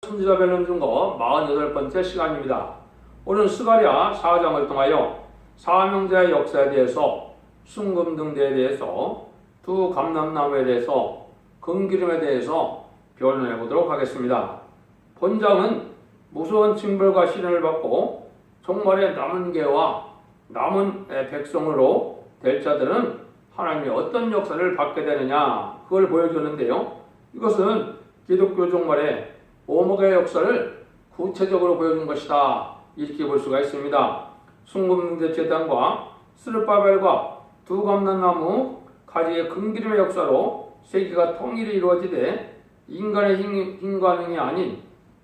선지자 변론 중거 48번째 시간입니다. 오늘은 스가랴 4장을 통하여 사명자의 역사에 대해서, 순금등대에 대해서, 두 감람나무에 대해서, 금기름에 대해서 변론해 보도록 하겠습니다. 본장은 무서운 징벌과 시련을 받고 종말의 남은 개와 남은 백성으로 될 자들은 하나님이 어떤 역사를 받게 되느냐, 그걸 보여주는데요. 이것은 기독교 종말의 오목의 역사를 구체적으로 보여준 것이다, 이렇게 볼 수가 있습니다. 순금등대 제단과 스룹바벨과 두 감람나무 가지의 금기름의 역사로 세계가 통일이 이루어지되 인간의 힘가능이 아닌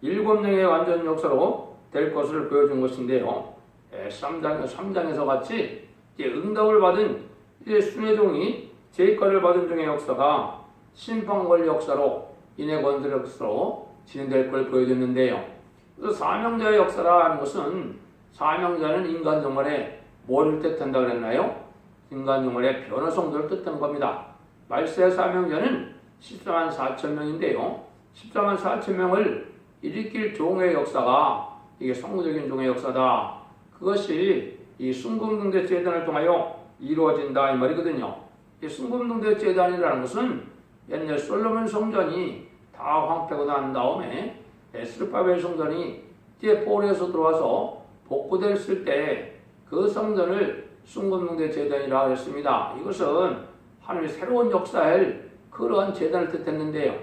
7명의 완전 역사로 될 것을 보여준 것인데요. 3장에서 같이 이제 응답을 받은 이제 순회종이 제의가를 받은 종의 역사가 심판권 역사로 인해 건설 역사로 진행될 걸 보여줬는데요. 그래서 사명자의 역사라는 것은, 사명자는 인간 종말에 뭘 뜻한다 그랬나요? 인간 종말의 변호성도를 뜻한 겁니다. 말세 사명자는 14만 4천 명인데요. 14만 4천 명을 일으킬 종의 역사가, 이게 성도적인 종의 역사다. 그것이 이 순금등대 제단을 통하여 이루어진다, 이 말이거든요. 이 순금등대 제단이라는 것은 옛날 솔로몬 성전이 다 황폐하고 난 다음에 스룹바벨 성전이 이제 포로에서 들어와서 복구됐을 때 그 성전을 순금등대 제단이라고 했습니다. 이것은 하나님의 새로운 역사를, 그러한 제단을 뜻했는데요.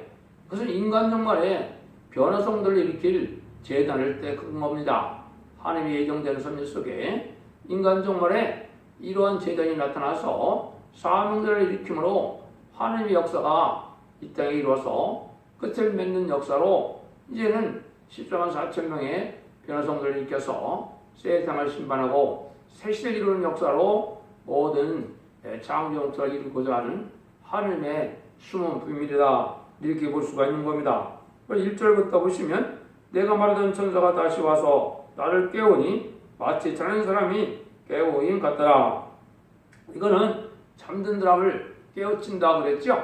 그것은 인간 종말에 변화성들을 일으킬 제단을 뜻한 겁니다. 하나님의 예정된 섭리 속에 인간 종말에 이러한 제단이 나타나서 사명자를 일으킴으로 하나님의 역사가 이 땅에 이루어서 끝을 맺는 역사로, 이제는 14만 4천 명의 변화성들을 일으켜서 세상을 심판하고 새 시대를 이루는 역사로 모든 창조 역사를 이루고자 하는 하나님의 숨은 비밀이다, 이렇게 볼 수가 있는 겁니다. 1절부터 보시면, 내가 말하던 천사가 다시 와서 나를 깨우니 마치 자는 사람이 깨우인 같더라. 이거는 잠든 사람을 깨우친다 그랬죠.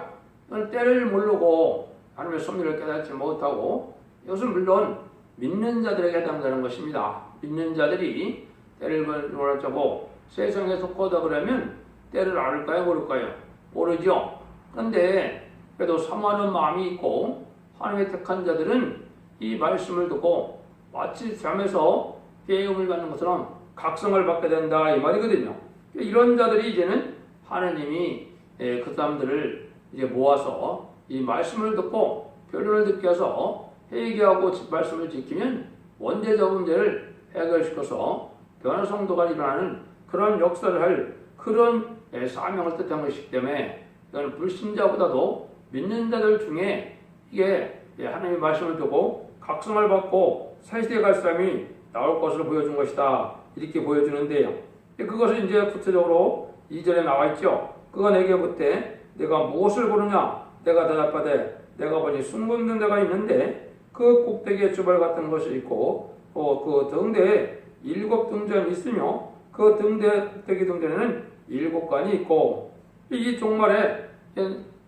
이건 때를 모르고 하나님의 섭리를 깨닫지 못하고, 이것은 물론 믿는 자들에게 해당되는 것입니다. 믿는 자들이 때를 몰라주고 세상에 속하다 그러면 때를 알을까요, 모를까요? 모르죠. 그런데 그래도 사모하는 마음이 있고 하나님의 택한 자들은 이 말씀을 듣고 마치 잠에서 깨움을 받는 것처럼 각성을 받게 된다, 이 말이거든요. 이런 자들이 이제는 하나님이 그 사람들을 이제 모아서 이 말씀을 듣고 변론을 듣게 해서 회개하고 말씀을 지키면 원죄적 문제를 해결시켜서 변화성도가 일어나는 그런 역사를 할 그런 사명을 뜻한 것이기 때문에, 이건 불신자보다도 믿는 자들 중에 이게 하나님의 말씀을 듣고 각성을 받고 새시대에 갈 사람이 나올 것을 보여준 것이다, 이렇게 보여주는데요. 그것은 이제 구체적으로 2절에 나와 있죠. 그가 내게 묻되 내가 무엇을 보느냐? 내가 대답하되 내가 보니 순금등대가 있는데 그 꼭대기에 주발 같은 것이 있고 그 등대에 7등전이 있으며 그 꼭대기 등대에는 7관이 있고, 이 종말에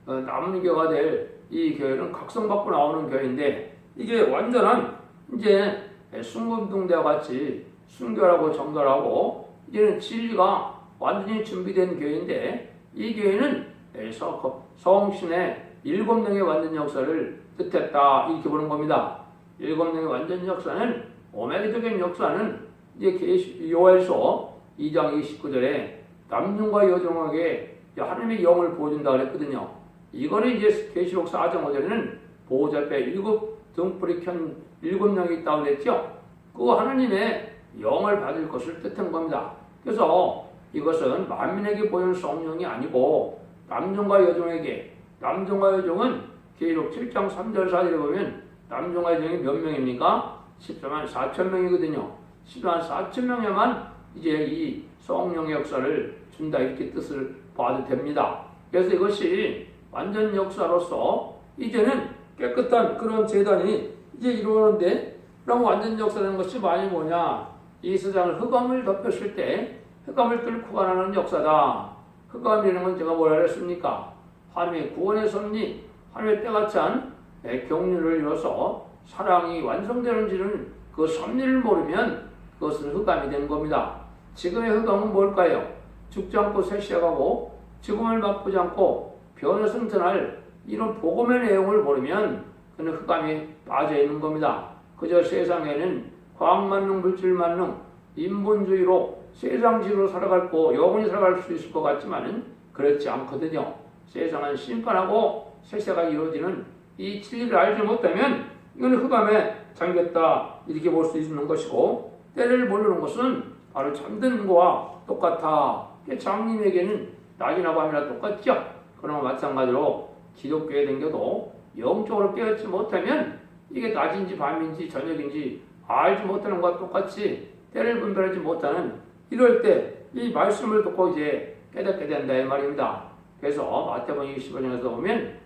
남은 교회가 될 이 교회는 각성받고 나오는 교회인데, 이게 완전한 이제 순금등대와 같이 순결하고 정결하고 이제는 진리가 완전히 준비된 교회인데, 이 교회는 성신의 7명의 완전 역사를 뜻했다, 이렇게 보는 겁니다. 7명의 완전 역사는, 오메가적인 역사는 이제 요엘서 2장 29절에 남녀과 여종에게 하나님의 영을 보여준다 그랬거든요. 이거는 이제 계시록 4장 5절에는 보호자 앞에 7등불이 켠 7명이 있다고 그랬죠. 그 하나님의 영을 받을 것을 뜻한 겁니다. 그래서 이것은 만민에게 보이는 성령이 아니고 남종과 여종에게, 남종과 여종은 계시록 7장 3절 4절에 보면 남종과 여종이 몇 명입니까? 14만 4천 명이거든요. 14만 4천 명에만 이제 이 성령의 역사를 준다, 이렇게 뜻을 봐도 됩니다. 그래서 이것이 완전 역사로서 이제는 깨끗한 그런 제단이 이제 이루어지는데, 그럼 완전 역사라는 것이 많이 뭐냐? 이 세상을 흑암을 덮였을 때 흑암을 뚫고 가는 역사다. 흑암이라는 건 제가 뭐라 그랬습니까? 하나님의 구원의 섭리, 하나님의 때가 찬 경륜을 이뤄서 사랑이 완성되는지는 그 섭리를 모르면 그것은 흑암이 된 겁니다. 지금의 흑암은 뭘까요? 죽지 않고 쇠시해가고 죽음을 맛보지 않고 변화 승천할 이런 복음의 내용을 모르면 그는 흑암이 빠져있는 겁니다. 그저 세상에는 과학만능, 물질만능, 인본주의로 세상식으로 살아가고 영원히 살아갈 수 있을 것 같지만은 그렇지 않거든요. 세상은 심판하고 세세가 이루어지는 이 진리를 알지 못하면 이건 흑암에 잠겼다 이렇게 볼 수 있는 것이고, 때를 모르는 것은 바로 잠드는 것과 똑같아. 장님에게는 낮이나 밤이나 똑같죠. 그러나 마찬가지로 기독교에 댕겨도 영적으로 깨닫지 못하면 이게 낮인지 밤인지 저녁인지 알지 못하는 것과 똑같이 때를 분별하지 못하는, 이럴 때 이 말씀을 듣고 이제 깨닫게 된다 이 말입니다. 그래서 마태복음 25장에서 보면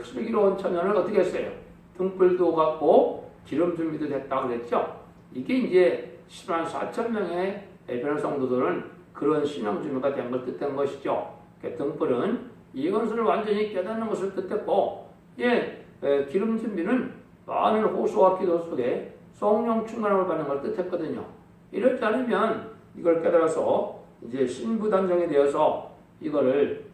슬기로운 처녀는 어떻게 했어요? 등불도 갖고 기름 준비도 됐다 그랬죠. 이게 이제 10만 4천 명의 변호 성도들은 그런 신앙 준비가 된 걸 뜻한 것이죠. 등불은 이것을 완전히 깨닫는 것을 뜻했고, 기름 준비는 많은 호소와 기도 속에 성령 충만함을 받는 걸 뜻했거든요. 이렇지 않으면 이걸 깨달아서 이제 신부 단정이 되어서 이거를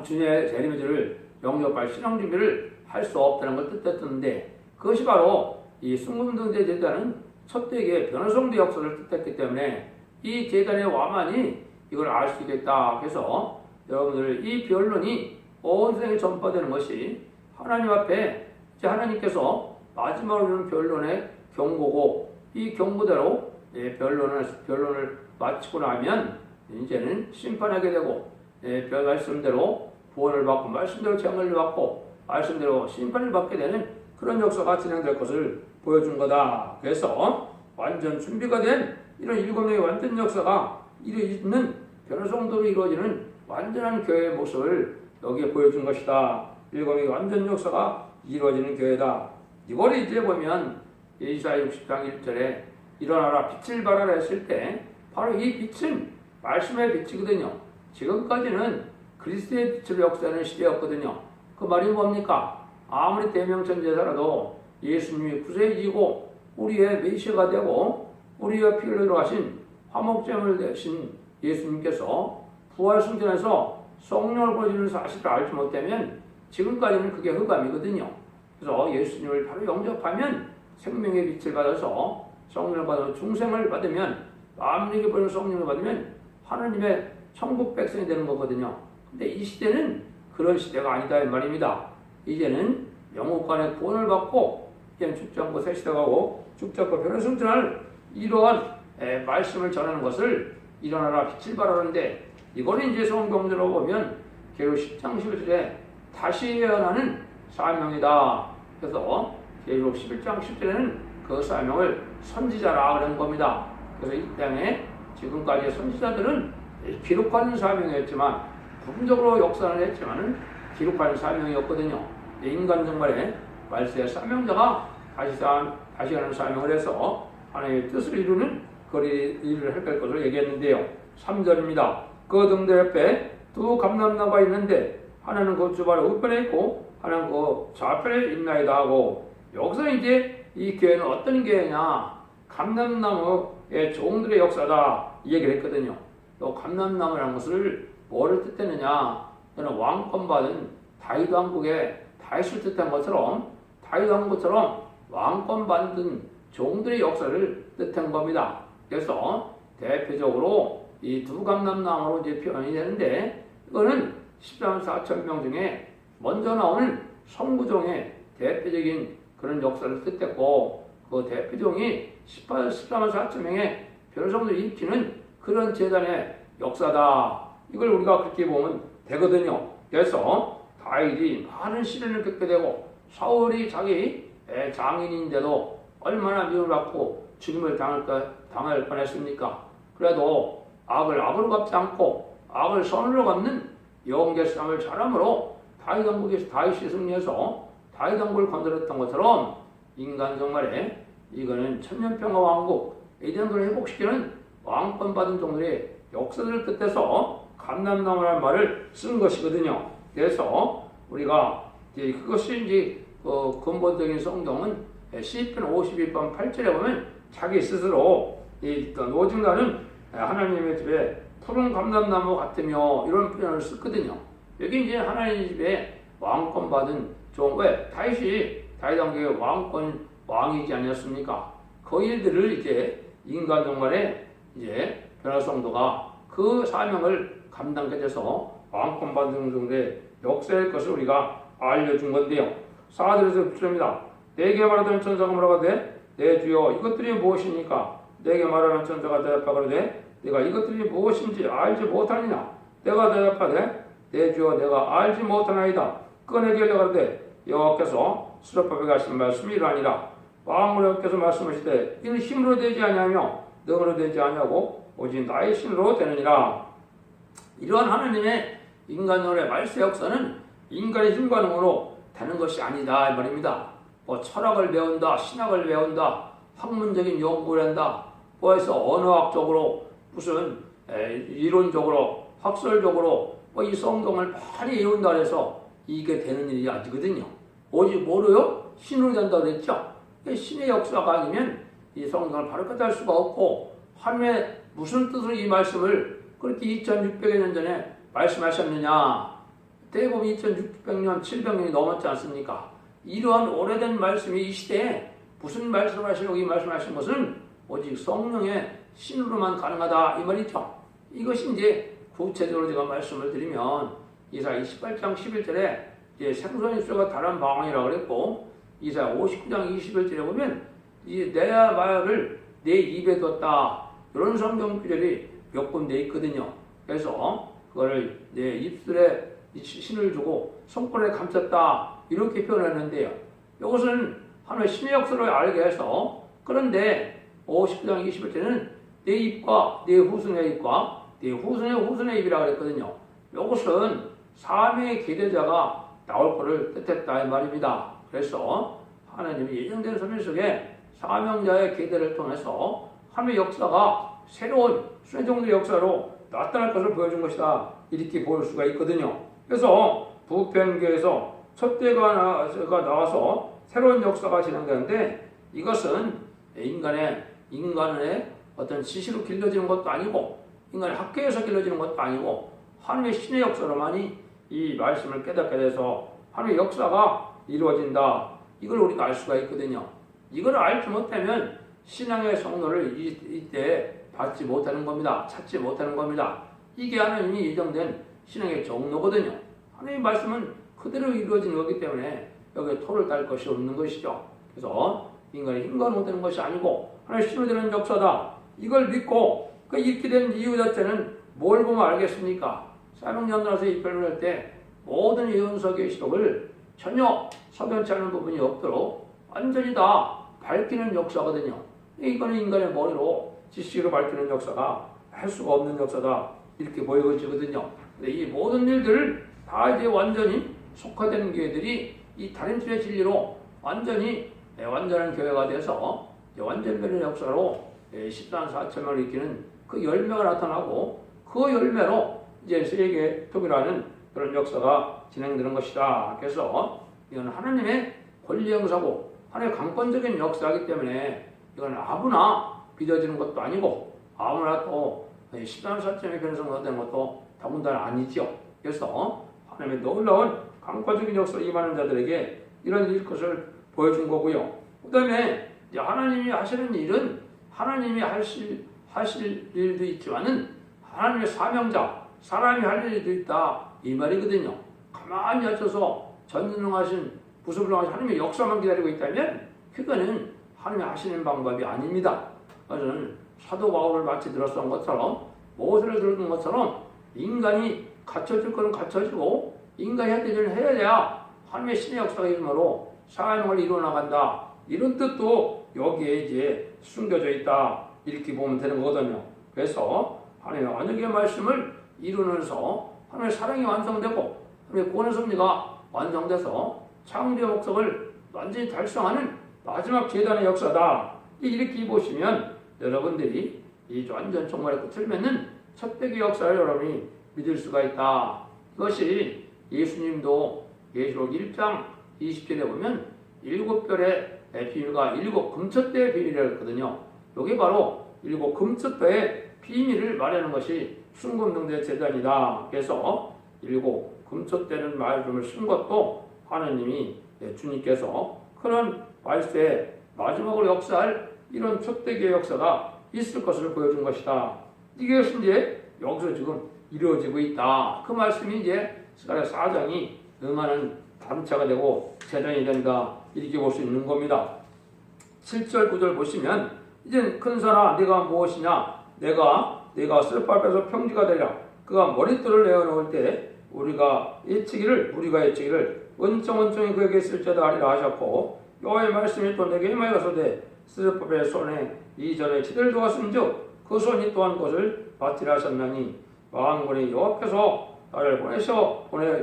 주님의 재림의주를 영접할 신앙 준비를 할 수 없다는 걸 뜻했는데, 그것이 바로 이 순금등대 제단은 첫대의 변호성대 역사를 뜻했기 때문에 이 제단의 와만이 이걸 알 수 있겠다. 그래서 여러분들 이 변론이 온 세상에 전파되는 것이 하나님 앞에 이제 하나님께서 마지막으로 주는 변론의 경고고, 이 경고대로 변론을 마치고 나면 이제는 심판하게 되고, 말씀대로 구원을 받고 말씀대로 재앙을 받고 말씀대로 심판을 받게 되는 그런 역사가 진행될 것을 보여준 거다. 그래서 완전 준비가 된 이런 7명의 완전 역사가 있는 변호성도로 이루어지는 완전한 교회의 모습을 여기에 보여준 것이다. 7명의 완전 역사가 이루어지는 교회다. 이걸 이제 보면 이사야 60장 1절에 일어나라 빛을 발하라 했을 때 바로 이 빛은 말씀의 빛이거든요. 지금까지는 그리스도의 빛으로 역사하는 시대였거든요. 그 말이 뭡니까? 아무리 대명천재사라도 예수님이 구세주이고 우리의 메시아가 되고 우리의 피를 흘려가신 화목제물 되신 예수님께서 부활 승천해서 성령을 보여주는 사실을 알지 못하면 지금까지는 그게 흑암이거든요. 그래서 예수님을 바로 영접하면 생명의 빛을 받아서 성령을 받아서 중생을 받으면, 마음에게 보이는 성령을 받으면 하나님의 천국 백성이 되는 거거든요. 근데 이 시대는 그런 시대가 아니다 이 말입니다. 이제는 영국간의 구원을 받고 이제는 죽지 않고 새 시대가고 죽지 않고 변화 승천할 이러한 말씀을 전하는 것을 일어나라 빛을 발하는데, 이거는 이제 성경적으로 보면 계시록 10장 11절에 다시 예언하는 사명이다. 그래서 계시록 11장 10절에는 그 사명을 선지자라 그런 겁니다. 그래서 이 땅에 지금까지의 선지자들은 기록하는 사명이었지만, 부분적으로 역사를 했지만은 기록하는 사명이었거든요. 인간 정말에 말세의 사명자가 다시 하는 사명을 해서 하나님의 뜻을 이루는 그 일을 할 것을 얘기했는데요. 3절입니다. 그 등대 옆에 두 감람나무가 있는데 하나는 그 주발의 우편에 있고 하나는 그 좌편에 있나이다 하고, 여기서 이제 이 교회는 어떤 교회냐, 감람나무의 종들의 역사다 이 얘기를 했거든요. 또 감람나무라는 것을 뭐를 뜻했느냐, 저는 왕권 받은 다윗 왕국의 다윗을 뜻한 것처럼 다윗 왕국처럼 왕권 받은 종들의 역사를 뜻한 겁니다. 그래서 대표적으로 이 두 감람나무로 이제 표현이 되는데, 이거는 14만 4천 명 중에 먼저 나오는 성부종의 대표적인 그런 역사를 뜻했고, 그 대표종이 14만 4천 명의 변호성들을 일으키는 그런 재단의 역사다. 이걸 우리가 그렇게 보면 되거든요. 그래서 다윗이 많은 시련을 겪게 되고, 사울이 자기 장인인데도 얼마나 미움을 받고 죽임을 당할 뻔했습니까? 그래도 악을 악으로 갚지 않고 악을 선으로 갚는 영계 싸움을 잘함으로 다윗 왕국에서 다윗이 승리해서 다윗 왕국을 건드렸던 것처럼, 인간 정말에 이거는 천년평화 왕국 에덴을 회복시키는 왕권 받은 종들의 역사들을 뜻해서 감람나무라는 말을 쓴 것이거든요. 그래서 우리가 이제 그것이 이제 근본적인 성경은 시편 52편 8절에 보면 자기 스스로 이 오직나는 하나님의 집에 푸른 감람나무 같으며 이런 표현을 쓰거든요. 여기 이제 하나님 집에 왕권 받은 좋은 거예요. 다윗 왕국의 왕이지 않았습니까? 그 일들을 이제 인간 동안에 이제 변화성도가 그 사명을 감당하게 돼서 왕권 받은 정도의 역사일 것을 우리가 알려준 건데요. 4절에서 6절입니다. 내게 말하던 천사가 뭐라고 하되 내 주여 이것들이 무엇입니까? 내게 말하는 천사가 대답하거든 내가 이것들이 무엇인지 알지 못하느냐? 내가 대답하되 내 주여 내가 알지 못하나이다. 꺼내게 하려거든 여호와께서 스룹바벨에게 하신 말씀이 이러하니라. 왕으로 여호와께서 말씀하시되 이는 힘으로 되지 아니하며 능으로 되지 아니하고 오직 나의 신으로 되느니라. 이러한 하나님의 인간론의 말세 역사는 인간의 힘과 능으로 되는 것이 아니다 이 말입니다. 뭐 철학을 배운다, 신학을 배운다, 학문적인 연구를 한다, 뭐해서 언어학적으로 무슨 이론적으로 학설적으로 뭐 이 성경을 많이 외운다 해서 이게 되는 일이 아니거든요. 오직 뭐로요? 신으로 된다고 그랬죠. 신의 역사가 아니면 이 성경을 바로 깨달을 수가 없고 하나님의 무슨 뜻으로 이 말씀을 그렇게 2600여 년 전에 말씀하셨느냐. 대부분 2600년, 700년이 넘었지 않습니까? 이러한 오래된 말씀이 이 시대에 무슨 말씀을 하시려고 이 말씀하신 것은 오직 성령의 신으로만 가능하다 이 말이죠. 이것이 이제 구체적으로 제가 말씀을 드리면 이사야 28장 11절에 이제 생선의 수가 다른 방언이라고 그랬고 이사야 59장 21절에 보면 이 내 말을 내 입에 뒀다 이런 성경 구절이 몇 군데 있거든요. 그래서 그거를 내 입술에 신을 주고 손가락에 감췄다 이렇게 표현했는데요. 이것은 하나의 신의 역사를 알게 해서 그런데 59장 21절에는 내 입과 내 후손의 입과 내 후손의 후손의 입이라고 그랬거든요. 이것은 사명의 계대자가 나올 것을 뜻했다 이 말입니다. 그래서 하나님이 예정된 소명 속에 사명자의 계대를 통해서 하나님의 역사가 새로운 순종의 역사로 나타날 것을 보여준 것이다 이렇게 볼 수가 있거든요. 그래서 부편교에서 첫 때가 나와서 새로운 역사가 진행되는데 이것은 인간의 어떤 지시로 길러지는 것도 아니고 인간의 학교에서 길러지는 것도 아니고 하나님의 신의 역사로만이 이 말씀을 깨닫게 돼서 하나님의 역사가 이루어진다. 이걸 우리가 알 수가 있거든요. 이걸 알지 못하면 신앙의 성도를 이때 받지 못하는 겁니다. 찾지 못하는 겁니다. 이게 하나님이 예정된 신앙의 정로거든요. 하나님의 말씀은 그대로 이루어지는 거기 때문에 여기에 토를 달 것이 없는 것이죠. 그래서 인간의 힘과 못되는 것이 아니고 하나님의 신으로 되는 역사다. 이걸 믿고 이렇게 된 이유 자체는 뭘 보면 알겠습니까? 사명연단에서 입별을 할 때 모든 예언서 계시록을 전혀 석연치 않은 부분이 없도록 완전히 다 밝히는 역사거든요. 이거는 인간의 머리로 지식으로 밝히는 역사가 할 수가 없는 역사다 이렇게 보여지거든요. 근데 이 모든 일들을 다 이제 완전히 속화된 교회들이 이 다림질의 진리로 완전히 완전한 교회가 돼서 완전변의 역사로 14만 4천명을 일으키는 그 열매가 나타나고 그 열매로 이제 세계 통일하는 그런 역사가 진행되는 것이다. 그래서 이건 하나님의 권리 행사고 하나님의 강권적인 역사이기 때문에 이건 아무나 빚어지는 것도 아니고 아무나 또 14만 4천명의 변성가 되는 것도 더군다나 아니죠. 그래서 하나님의 놀라운 강권적인 역사를 임하는 자들에게 이런 일 것을 보여준 거고요. 그 다음에 하나님이 하시는 일은 하나님이 하실 일도 있지만은 하나님의 사명자, 사람이 할 일도 있다 이 말이거든요. 가만히 앉아서 전능하신 부수불능하신 하나님의 역사만 기다리고 있다면 그거는 하나님이 하시는 방법이 아닙니다. 저는 사도 바울을 마치 들었던 것처럼 모세를 들었던 것처럼 인간이 갖춰질 거는 갖춰지고 인간이 해야 될 일은 해야 돼야 하나님의 신의 역사가 이름으로 사명을 이루어나간다. 이런 뜻도 여기에 이제 숨겨져 있다. 이렇게 보면 되는 거거든요. 그래서 하나님의 언약의 말씀을 이루면서 하나님의 사랑이 완성되고 하나님의 구원의 섭리가 완성돼서 창조의 목적을 완전히 달성하는 마지막 재단의 역사다. 이렇게 보시면 여러분들이 이 완전 종말의 끝을 맺는 첫 배기 역사를 여러분이 믿을 수가 있다. 이것이 예수님도 계시록 1장 20절에 보면 7별의 비밀과 일곱 금첫대의 비밀이라고 했거든요. 이게 바로 일곱 금첫대의 비밀을 말하는 것이 순금등대 제단이다. 그래서 일곱 금첫대는 말씀을 쓴 것도 하느님이 주님께서 그런 말세에 마지막으로 역사할 이런 촛대기의 역사가 있을 것을 보여준 것이다. 이게 이제 여기서 지금 이루어지고 있다. 그 말씀이 이제 스가랴 4장이 응하는 단체가 되고 제단이 된다. 이렇게 볼 수 있는 겁니다. 7절 9절 보시면 이제 큰사나 네가 무엇이냐 내가 스룹바벨에서 평지가 되리라. 그가 머릿돌을 내어놓을 때 우리가 예치기를 은총이 그에게 쓸지어다 하리라 하셨고 여호와의 말씀이 또 내게 임하여서되 스룹바벨의 손에 이전에 지대를 두었은즉 그 손이 또한 그것을 받지라 하셨나니 만군의 여호와께서 나를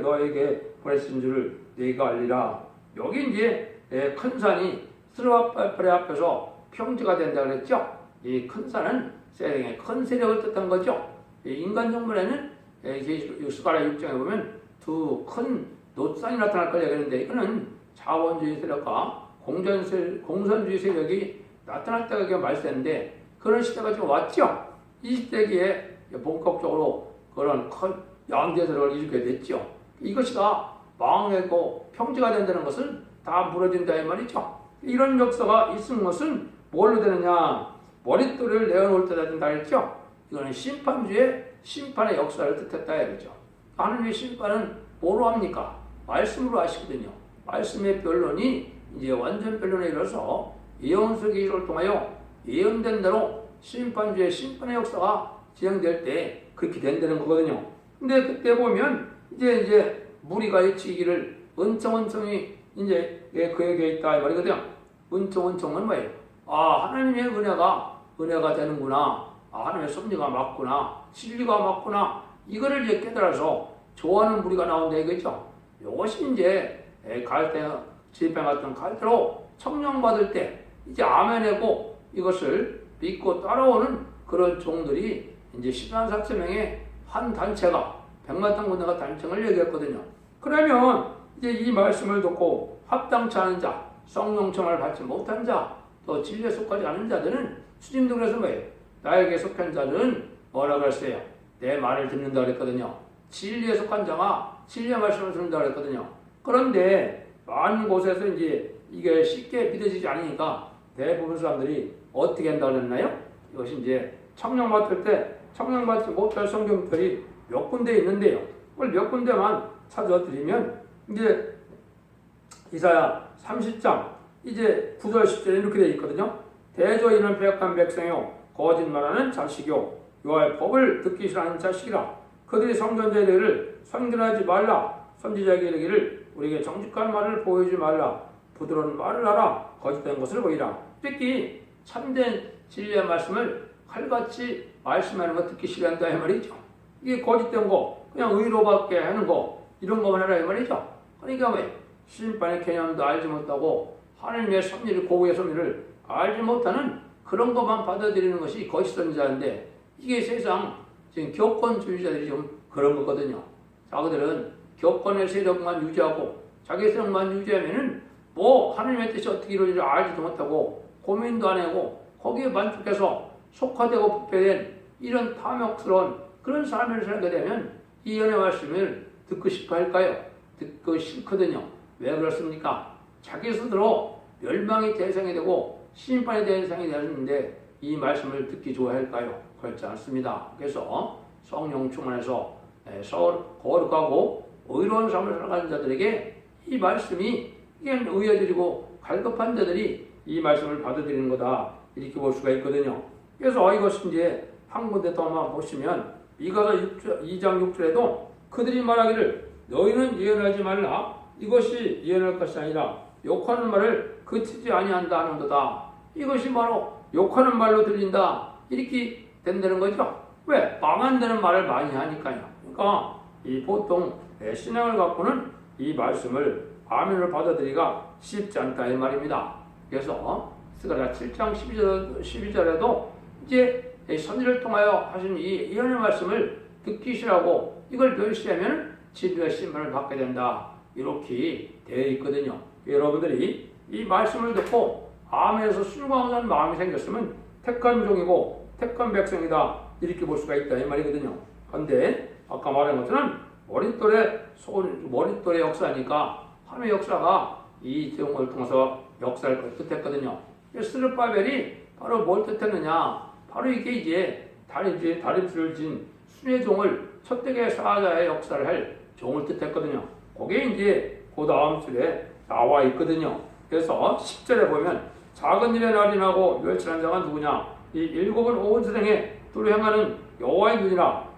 너에게 보내신 줄을 네가 알리라. 여기 이제 큰 산이 스룹바벨 앞에서 평지가 된다 그랬죠. 이 큰 산은 세상의 큰 세력을 뜻한 거죠. 인간 정문에는 스가랴 6장에 보면 두 큰 놋산이 나타날 걸 얘기하는데 이거는 자본주의 세력과 공산주의 세력이 나타날 때가 말세인데 그런 시대가 지금 왔죠. 이 시대기에 본격적으로 그런 큰 양대 세력을 일으키게 됐죠. 이것이 다 망하고 평지가 된다는 것은 다 무너진다 이 말이죠. 이런 역사가 있는 것은 뭘로 되느냐? 머릿돌을 내어놓을 때다 된다 했죠. 이거는 심판의 역사를 뜻했다 이거죠. 하나님의 심판은 뭐로 합니까? 말씀으로 하시거든요. 말씀의 변론이 이제 완전 변론에 이르러서 예언서 계시를 통하여 예언된 대로 심판의 역사가 진행될 때 그렇게 된다는 거거든요. 근데 그때 보면 이제 무리가 예치기를 은총이 이제 그에게 있다 이 말이거든요. 은총은 뭐예요? 하나님의 은혜가 되는구나. 하나님의 섭리가 맞구나. 진리가 맞구나. 이거를 이제 깨달아서 좋아하는 무리가 나온다 이거죠. 이것이 이제 집행 같은 갈대로 청령받을 때 이제 아멘하고 이것을 믿고 따라오는 그런 종들이 이제 14,400명의 한 단체가 백마탄 군대가 단체를 얘기했거든요. 그러면 이제 이 말씀을 듣고 합당치 않은 자, 성령청을 받지 못한 자, 또 진리에 속하지 않은 자들은 수진도 그래서 뭐예요? 나에게 속한 자들은 뭐라 그랬어요? 내 말을 듣는다 그랬거든요. 진리에 속한 자가 진리의 말씀을 듣는다 그랬거든요. 그런데 많은 곳에서 이제 이게 쉽게 믿어지지 않으니까 대부분 사람들이 어떻게 한다고 그랬나요? 이것이 이제 청령받지 못할 성경들이 몇 군데 있는데요. 그걸 몇 군데만 찾아드리면 이제 이사야 30장 이제 9절 10절에 이렇게 되어 있거든요. 대저 이는 배역한 백성이요 거짓말하는 자식이요 여호와의 법을 듣기 싫어하는 자식이라. 그들이 성전자의 일을 선견하지 말라. 선지자에게 이르기를 우리에게 정직한 말을 보이지 말라. 부드러운 말을 하라. 거짓된 것을 보이라. 특히 참된 진리의 말씀을 칼같이 말씀하는 거 듣기 싫어한다 이 말이죠. 이게 거짓된 거 그냥 의로밖에 하는 거 이런 거만 하라 이 말이죠. 그러니까 왜 심판의 개념도 알지 못하고 하나님의 섭리를 고구의 섭리를 알지 못하는 그런 것만 받아들이는 것이 거짓 선지자인데 이게 세상 지금 교권주의자들이 좀 그런 거거든요. 자기들은 교권의 세력만 유지하고 자기 세력만 유지하면은 뭐 하나님의 뜻이 어떻게 이루어질지 알지도 못하고 고민도 안 하고 거기에 만족해서 속화되고 부패된 이런 탐욕스러운 그런 삶을 살게 되면 이 연의 말씀을 듣고 싶어 할까요? 듣고 싫거든요. 왜 그렇습니까? 자기 스스로 멸망의 대상이 되고 심판의 대상이 되었는데 이 말씀을 듣기 좋아할까요? 그렇지 않습니다. 그래서 성령 충만해서 거룩하고 의로운 삶을 살아가는 자들에게 이 말씀이 의여드리고 갈급한 자들이 이 말씀을 받아들이는 거다 이렇게 볼 수가 있거든요. 그래서 이것이 이제 한 군데 더 한번 보시면 미가서 2장 6절에도 그들이 말하기를 너희는 예언하지 말라. 이것이 예언할 것이 아니라 욕하는 말을 그치지 아니한다 하는도다. 이것이 바로 욕하는 말로 들린다 이렇게 된다는 거죠. 왜? 망한다는 말을 많이 하니까요. 그러니까 이 보통 신앙을 갖고는 이 말씀을 아멘을 받아들이기가 쉽지 않다 이 말입니다. 그래서 스가랴 7장 12절에도 이제 선지를 통하여 하신 이 예언의 말씀을 듣기 싫어하고 이걸 멸시하면 진리의 심판을 받게 된다 이렇게 되어 있거든요. 여러분들이 이 말씀을 듣고 마음에서 순종하는 마음이 생겼으면 택한 종이고 택한 백성이다 이렇게 볼 수가 있다 이 말이거든요. 그런데 아까 말한 것처럼 머릿돌의 역사니까 하나님의 역사가 이 종을 통해서 역사를 뜻했거든요. 스룹바벨이 바로 뭘 뜻했느냐? 바로 이게 이제 다림질을 진 순의 종을 첫대계 사자의 역사를 할 종을 뜻했거든요. 그게 이제 그 다음 줄에 나와 있거든요. 그래서 10절에 보면 작은 일에 날인하고 멸치한 자가 누구냐? 이 일곱은 온 세상에 두루 행하는 여호와의 눈이라.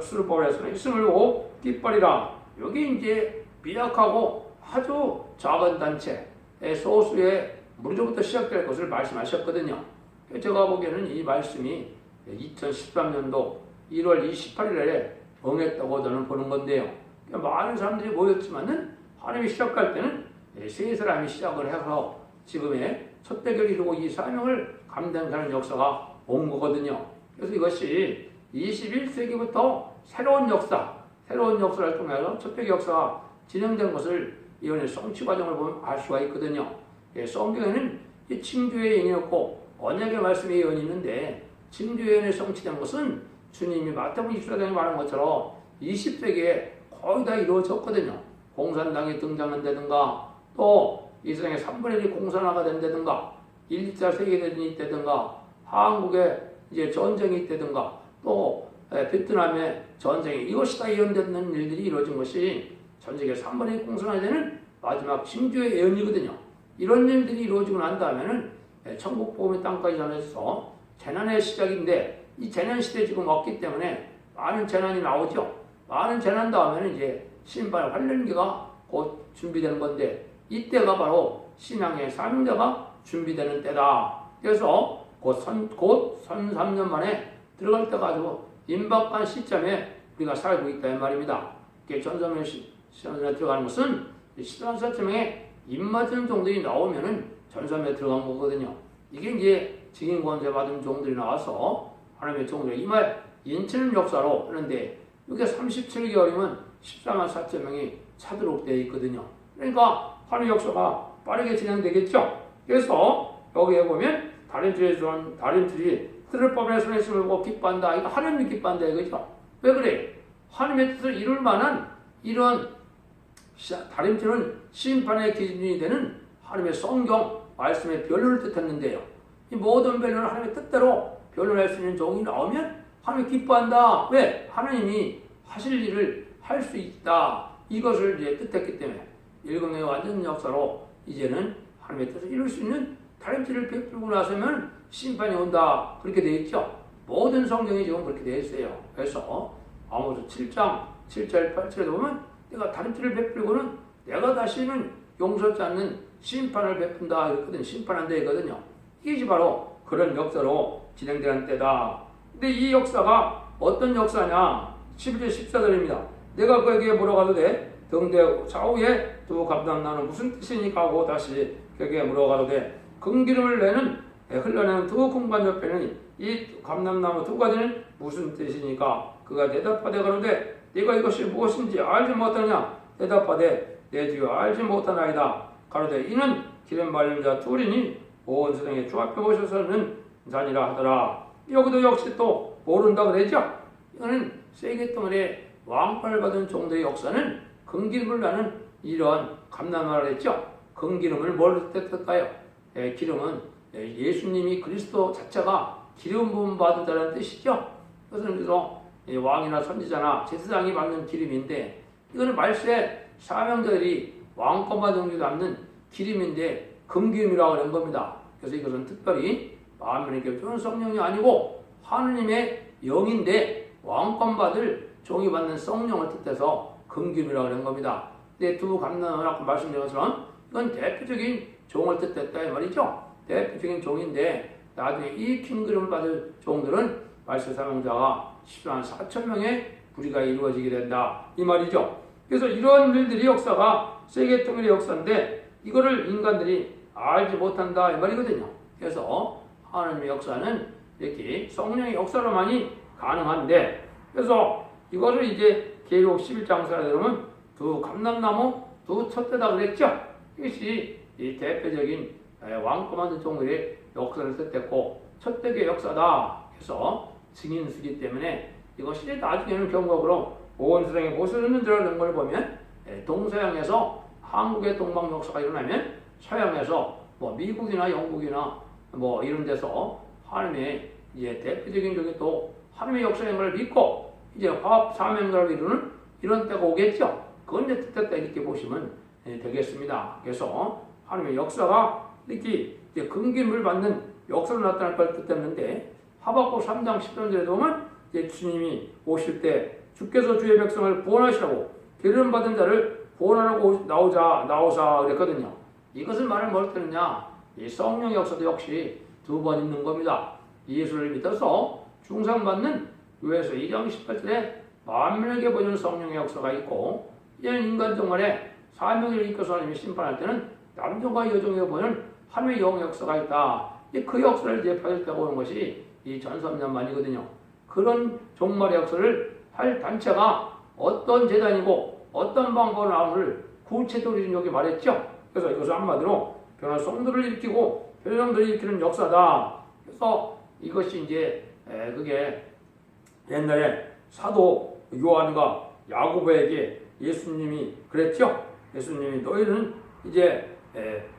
스룹바벨에서는 있음을 보고 깃발이라. 여기 이제 미약하고 아주 작은 단체 소수의 무리로부터 시작될 것을 말씀하셨거든요. 제가 보기에는 이 말씀이 2013년도 1월 28일에 응했다고 저는 보는 건데요. 많은 사람들이 모였지만은 하나님이 시작할 때는 세 사람이 시작을 해서 지금의 첫 대결을 이루고 이 사명을 감당하는 역사가 온 거거든요. 그래서 이것이 21세기부터 새로운 역사를 통해서 첫 대결 역사가 진행된 것을 이번에 성취 과정을 보면 알 수가 있거든요. 성경에는 칭조의 예언이었고 언약의 말씀의 예언이 있는데 칭조의 예언이 성취된 것은 주님이 마태복음 24장에 말한 것처럼 20세기에 거의 다 이루어졌거든요. 공산당이 등장한다든가 또 이 세상에 3분의 1이 공산화가 된다든가 1, 2차 세계대전이 있다든가 한국에 이제 전쟁이 있다든가 또 베트남의 전쟁이 이것이 다 예언되는 일들이 이루어진 것이 전 세계 3분의 1 공산화되는 마지막 징조의 예언이거든요. 이런 일들이 이루어지고 난 다음에는 천국 복음의 땅까지 전해서 재난의 시작인데 이 재난 시대에 지금 왔기 때문에 많은 재난이 나오죠. 많은 재난 다음에는 이제 신발 환련기가 곧 준비되는 건데 이때가 바로 신앙의 사명자가 준비되는 때다. 그래서 곧 선 3년 만에 들어갈 때가 아주 임박한 시점에 우리가 살고 있다 이 말입니다. 전선의 시점에 들어가는 것은 시점에 입맞은 종들이 나오면은 전선에 들어간 거거든요. 이게 이제 증인 권세 받은 종들이 나와서 하나님의 종들의 이말 인치는 역사로 하는데 이게 37개월이면 14만 4천 명이 차도록 되어 있거든요. 그러니까 하나님의 역사가 빠르게 진행되겠죠. 그래서 여기에 보면 다림질이 스룹바벨의 손에 있음을 보고 기뻐한다. 이거 하나님이 기뻐한다 이거죠. 왜 그래? 하나님의 뜻을 이룰 만한 이런 다림질은 심판의 기준이 되는 하나님의 성경 말씀의 변론을 뜻했는데요. 이 모든 변론을 하나님의 뜻대로 변론할 수 있는 종이 나오면 하나님이 기뻐한다. 왜? 하나님이 하실 일을 할 수 있다. 이것을 이제 뜻했기 때문에 일곱의 완전 역사로 이제는 하나님의 뜻을 이룰 수 있는 다림질을 베풀고 나서면 심판이 온다. 그렇게 되어 있죠. 모든 성경이 지금 그렇게 되어 있어요. 그래서 아모스 7장 7절 8절에 보면 내가 다림질을 베풀고는 내가 다시는 용서하지 않는 심판을 베푼다 이렇거든. 심판한다 이거든요. 이게 바로 그런 역사로 진행되는 때다. 근데 이 역사가 어떤 역사냐? 11절 14절입니다. 내가 그에게 물어가도 돼? 등대 좌우에 두 감람나는 무슨 뜻이니까 하고 다시 그에게 물어가도 돼? 금기름을 흘러내는 두 금관 옆에는 이 감람나무 두 가지는 무슨 뜻이니까? 그가 대답하되 가로되 네가 이것이 무엇인지 알지 못하냐? 대답하되 내 주여 알지 못하나이다. 가로되 이는 기름 발린 자 둘이니 온 세상에 주 앞에 오셔서는 자니라 하더라. 여기도 역시 또 모른다 그랬죠? 이거는 세계동안의 왕권을 받은 종들의 역사는 금기름을 나는 이런 감람나무라 했죠? 금기름을 뭘 뜻할까요? 기름은 예수님이 그리스도 자체가 기름 부음 받은 자라는 뜻이죠. 그래서 왕이나 선지자나 제사장이 받는 기름인데 이거는 말세 사명자들이 왕권 받은 줄 남는 기름인데 금기름이라고 하는 겁니다. 그래서 이것은 특별히 마음에 겹치는 성령이 아니고 하느님의 영인데 왕권 받을 종이 받는 성령을 뜻해서 금기름이라고 하는 겁니다. 근데 두 감람나무는 아까 말씀드린 것처럼 이건 대표적인 종을 뜻했다 이 말이죠. 대표적인 종인데 나중에 이 킹기름을 받을 종들은 말세 사명자가 14만 4천 명의 부리가 이루어지게 된다 이 말이죠. 그래서 이런 일들이 역사가 세계 통일의 역사인데 이거를 인간들이 알지 못한다 이 말이거든요. 그래서 하나님의 역사는 이렇게 성령의 역사로만이 가능한데 그래서 이거를 이제 계시록 11장 4절에 보면 두 감람나무 두 촛대다 그랬죠. 이것이 이 대표적인 왕꼬만두 종들의 역사를 뜻했고 첫 대의 역사다 해서 증인수기 때문에 이것이 나중에는 경과로 온 세상에 모습을 드러내는 걸 보면 동서양에서 한국의 동방 역사가 일어나면 서양에서 뭐 미국이나 영국이나 뭐 이런 데서 하나님의 이제 대표적인 적이 또 하나님의 역사인 걸 믿고 이제 화합 사명을 이루는 이런 때가 오겠죠. 그건 이제 뜻했다 이렇게 보시면 되겠습니다. 그래서 하나님의 역사가 이렇게 이제 긍기물 받는 역사로 나타날 걸 뜻했는데 하박국 3장 10절에 보면 이제 주님이 오실 때 주께서 주의 백성을 구원하시라고 기름 받은 자를 구원하라고 나오사 그랬거든요. 이것을 말을 뭘 때느냐? 이 성령 역사도 역시 두 번 있는 겁니다. 예수를 믿어서 중상받는 요에서 2장 18절에 만민에게 보여주는 성령의 역사가 있고 이는 인간 종말에 사명을 이끌어서 하나님이 심판할 때는 남종과 여종에게 보이는 하나님의 영 역사가 있다. 그 역사를 이제 받을 때가 오는 것이 이 전삼년만이거든요. 그런 종말의 역사를 할 단체가 어떤 재단이고 어떤 방법으로 나오는를 구체적으로 여기 말했죠. 그래서 이것을 한마디로 변화 성도를 일으키고 변화성도를 일으키는 역사다. 그래서 이것이 이제 그게 옛날에 사도 요한과 야고보에게 예수님이 그랬죠. 예수님이 너희는 이제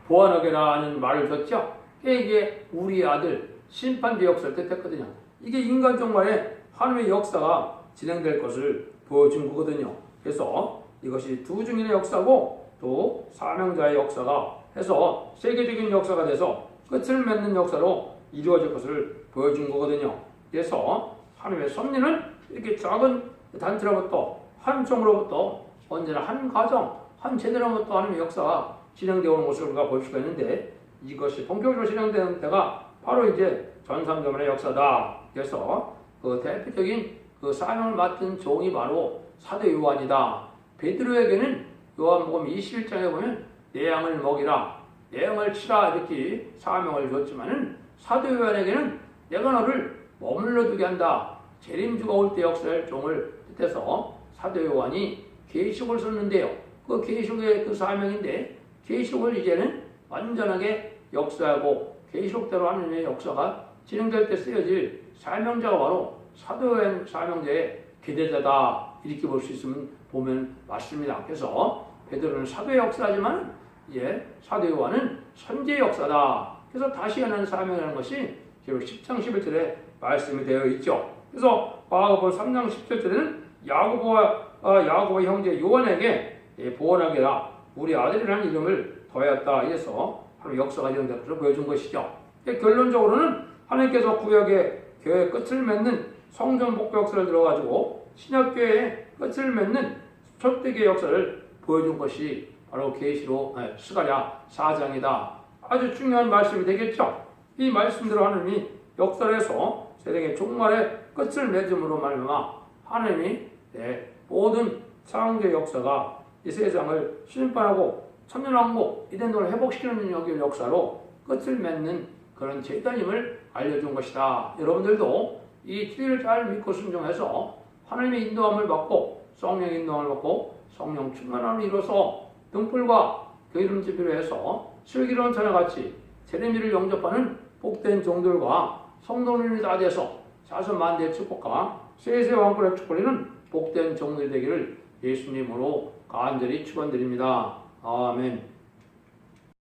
보완하게라 하는 말을 줬죠. 이게 우리 아들 심판대 역사를 뜻했거든요. 이게 인간 종말에 하나님의 역사가 진행될 것을 보여준 거거든요. 그래서 이것이 두 증인의 역사고 또 사명자의 역사가 해서 세계적인 역사가 돼서 끝을 맺는 역사로 이루어질 것을 보여준 거거든요. 그래서 하나님의 섭리는 이렇게 작은 단체로부터 한 종으로부터 언제나 한 가정, 한 세대로부터 하나님의 역사가 진행되어 오는 것을 우리가 볼 수가 있는데 이것이 본격적으로 진행되는 때가 바로 이제 전삼전의 역사다. 그래서 그 대표적인 그 사명을 맡은 종이 바로 사도 요한이다. 베드로에게는 요한복음 21장에 보면 내 양을 먹이라, 내 양을 치라 이렇게 사명을 줬지만은 사도 요한에게는 내가 너를 머물러 두게 한다. 재림주가 올 때 역사할 종을 뜻해서 사도 요한이 계시록을 썼는데요. 그 계시록의 그 사명인데 계시록을 이제는 완전하게 역사하고 계시록대로 하나님의 역사가 진행될 때 쓰여질 사명자가 바로 사도 요한 사명자의 기대자다. 이렇게 볼 수 있으면 보면 맞습니다. 그래서 베드로는 사도의 역사지만 사도 요한은 선지의 역사다. 그래서 다시 하는 사명이라는 것이 기록 10장 11절에 말씀이 되어 있죠. 그래서 마가복음 3장 17절에는 야고보 형제 요한에게 보원하게라 우리 아들이라는 이름을 더하였다. 이래서 하나님 역사가 진행될 것을 보여준 것이죠. 결론적으로는 하나님께서 구약의 교회의 끝을 맺는 성전 복구 역사를 들어가지고 신약교회의 끝을 맺는 초대교회 역사를 보여준 것이 바로 계시록 스가랴 4장이다. 아주 중요한 말씀이 되겠죠. 이 말씀대로 하나님이 역사를 해서 세상의 종말의 끝을 맺음으로 말미암아 하나님이 모든 창조 역사가 이 세상을 심판하고 천년왕국 이den도를 회복시키는 역사로 끝을 맺는 그런 제단임을 알려준 것이다. 여러분들도 이 진리를 잘 믿고 순종해서 하나님의 인도함을 받고 성령의 인도함을 받고 성령 충만함을 이뤄서 등불과 기름집으로 해서 슬기로운 자녀같이 세례미를 영접하는 복된 종들과 성도들이 다 돼서 자손만대의 축복과 세세왕권의 축복을 복된 종들이 되기를 예수님으로 간절히 축원드립니다. 아멘.